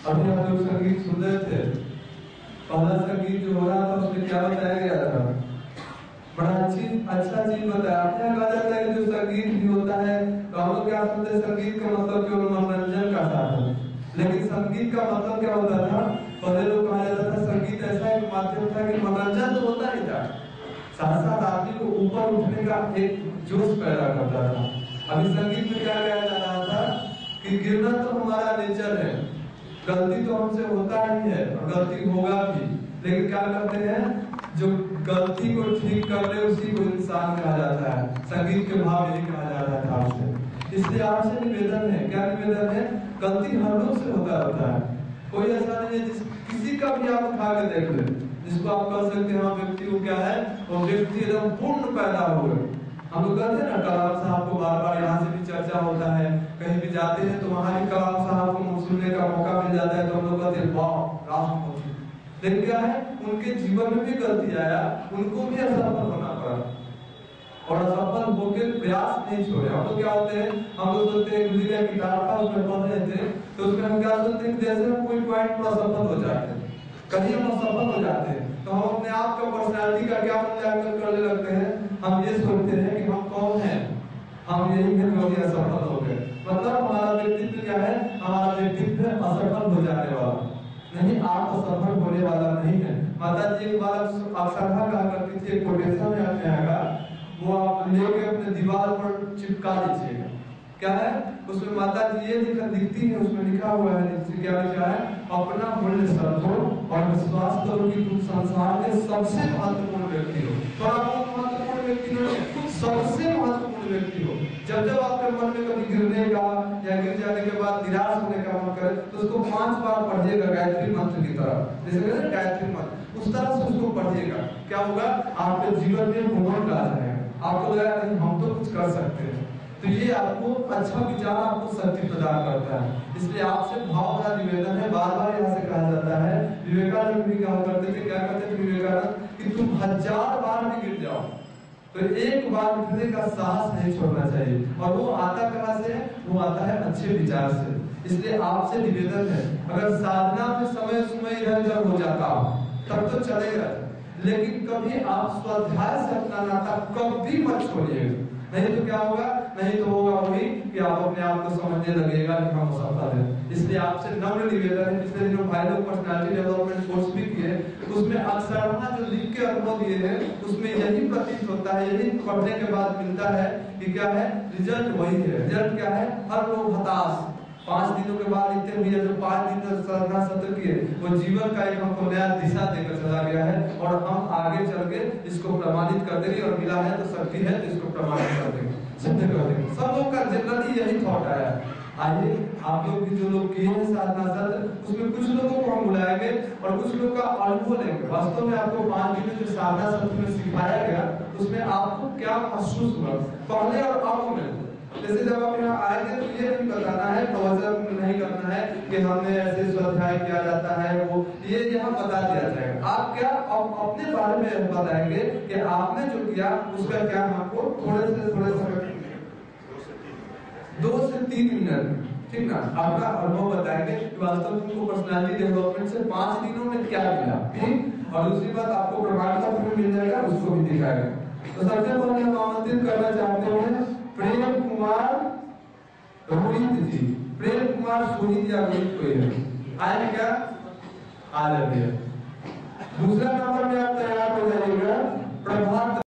अभी हम लोग संगीत सुन रहे थे, पहला संगीत जो हो रहा था उसमें क्या बताया गया था, बड़ा अच्छा चीज बताया। आपने कहा जाता है कि जो संगीत भी होता है तो हम लोग क्या समझते हैं, संगीत का मतलब केवल मनोरंजन का साधन, लेकिन संगीत का मतलब क्या होता था, पहले लोग कहा जाता था संगीत ऐसा एक माध्यम था कि मनोरंजन तो होता ही था, साथ साथ आदमी को ऊपर उठने का एक जोश पैदा करता था। अभी संगीत में क्या कहा जा रहा था कि गिरना तो हमारा नेचर है, गलती तो हमसे होता ही है और गलती होगा भी, लेकिन क्या करते हैं, जो गलती को ठीक कर ले उसी को इंसान कहा जाता है। संगीत के भाव यही कहा जा रहा था आपसे। इसलिए आपसे निवेदन है, क्या निवेदन है, गलती हर लोग से होता रहता है, कोई ऐसा नहीं है किसी का भी आप उठा के देख ले जिसको आप कह सकते हैं व्यक्ति को क्या है, वो व्यक्ति एकदम पूर्ण पैदा हुए। हम लोग कहते हैं ना, कलाम साहब को बार बार यहाँ से भी चर्चा होता है, कहीं भी जाते हैं तो वहां भी कलाम साहब को सुनने का मौका मिल जाता है तो हम लोग कहते हैं वाह राष्ट्रपति। लेकिन क्या है, उनके जीवन में भी गलती आया, उनको भी असफल होना पड़ा और असफल होकर प्रयास नहीं छोड़े। हम लोग क्या होते हैं, हम लोग सोचते हैं गुजरिया किताब था उसमें पढ़ रहे थे तो उसमें हम क्या सोचते हैं, जैसे हम कोई पॉइंट पर असफल हो जाते हैं, कहीं हम असफल हो जाते हैं तो हम अपने आप का पर्सनालिटी का क्या मूल्यांकन करने लगते हैं, हम ये सोचते हैं कि हम कौन हैं, हम यही है जो अभी असफल हो गए। मतलब हमारा व्यक्तित्व क्या है, हमारा व्यक्तित्व असफल हो जाने वाला नहीं, आप असफल होने वाला नहीं है। माता जी एक बार अक्सरहा कहा करती थी, एक कोटेशन में आपने आएगा, वो आप लेके अपने दीवार पर चिपका दीजिएगा। क्या है उसमें, माता जी ये लिखती है, उसमें लिखा हुआ है, क्या लिखा है, अपना मूल्य समझो और विश्वास करो कि तुम संसार के सबसे महत्वपूर्ण व्यक्ति हो। थोड़ा बहुत महत्वपूर्ण व्यक्ति नहीं है, सबसे महत्वपूर्ण व्यक्ति हो। जब जब आपके मन में कभी गिरने का या गिर जाने के बाद निराश होने का मन करे तो उसको 5 बार पढ़िएगा गायत्री मंत्र की तरह, जैसे कहते हैं गायत्री मंत्र, उस तरह से उसको पढ़िएगा। क्या होगा, आपके जीवन में उमंग आ जाएगा, आपको लगेगा नहीं हम तो कुछ कर सकते हैं। तो ये आपको अच्छा विचार, आपको शक्ति प्रदान करता है। इसलिए आपसे भाव का निवेदन है, बार बार यहाँ से कहा जाता है, विवेकानंद भी कहा करते थे, क्या कहते थे विवेकानंद, कि तुम 1000 बार भी गिर जाओ तो एक बार उठने का साहस नहीं छोड़ना चाहिए। और वो आता कहाँ से है, वो आता है अच्छे विचार से। इसलिए आपसे निवेदन है, अगर साधना में समय समय इधर उधर हो जाता तब तो चलेगा, लेकिन कभी आप स्वाध्याय से अपना नाता कभी मत छोड़िएगा, नहीं तो क्या होगा, नहीं तो होगा वही कि आप अपने आप को समझने लगेगा कि हम असफल हैं। इसलिए आपसे नम्र निवेदन है, पिछले दिनों भाई लोग पर्सनालिटी डेवलपमेंट कोर्स भी किए, उसमें अक्सर जो लिख के अनुभव दिए हैं उसमें यही प्रतीत होता है, यही पढ़ने के बाद मिलता है कि क्या है, रिजल्ट वही है। रिजल्ट क्या है, हर लोग हताश, 5 दिनों के बाद लिखते हुए जो 5 दिन साधना सत्र किए वो जीवन का एक हमको नया दिशा देकर चला गया है और हम आगे चल के इसको प्रमाणित कर देंगे, और मिला है तो शक्ति है तो इसको प्रमाणित कर देंगे, सिद्ध कर देंगे। सब लोग का जनरली यही थॉट आया। आइए आप लोग भी जो लोग किए हैं साधना सत्र, उसमें कुछ लोगों को हम बुलाएंगे और कुछ लोग का अनुभव लेंगे। वास्तव में आपको 5 दिन जो साधना सत्र में सिखाया गया उसमें आपको क्या महसूस हुआ पहले और अब में। जैसे जब आप यहाँ आएंगे तो ये नहीं बताना है, प्रवचन नहीं करना है कि हमने ऐसे स्वाध्याय किया जाता है, वो ये यहाँ बता दिया जाएगा। आप क्या अपने बारे में बताएंगे कि आपने जो किया उसका क्या, हमको थोड़े समय 2 से 3 मिनट, ठीक ना, आपका अनुभव बताएंगे कि वास्तव में उनको पर्सनालिटी डेवलपमेंट से 5 दिनों में क्या मिला, ठीक। और दूसरी बात आपको प्रमाण पत्र मिल जाएगा, उसको भी दिखाएगा। तो सबसे पहले हम आमंत्रित करना चाहते हैं प्रेम कुमार रोहित जी, प्रेम कुमार सोहित या रोहित कोई है, आए क्या, आ जाइए। दूसरा नंबर में आप तैयार हो जाइएगा प्रभात